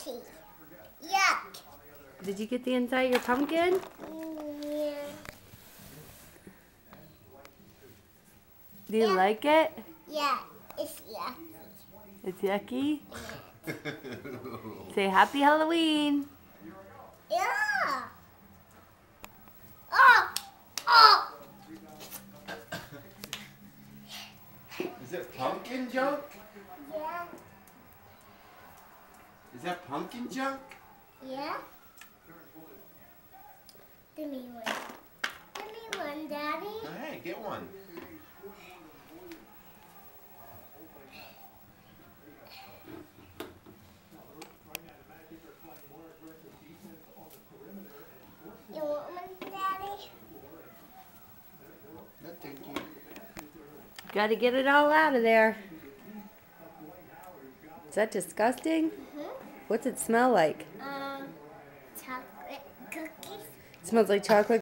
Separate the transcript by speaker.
Speaker 1: yucky. Yuck.
Speaker 2: Did you get the inside of your pumpkin?
Speaker 1: Yeah.
Speaker 2: Do you like it?
Speaker 1: Yeah, it's yucky.
Speaker 2: It's yucky? Say Happy Halloween.
Speaker 1: Yeah. Oh! Oh!
Speaker 3: Is it pumpkin junk?
Speaker 1: Yeah.
Speaker 3: Is that pumpkin junk?
Speaker 1: Yeah. Give me one. Give me one, Daddy.
Speaker 3: Oh, hey, get one.
Speaker 1: You want one, Daddy?
Speaker 3: No, thank you.
Speaker 2: Gotta get it all out of there. Is that disgusting? What's it smell like?
Speaker 1: Chocolate cookies.
Speaker 2: It smells like chocolate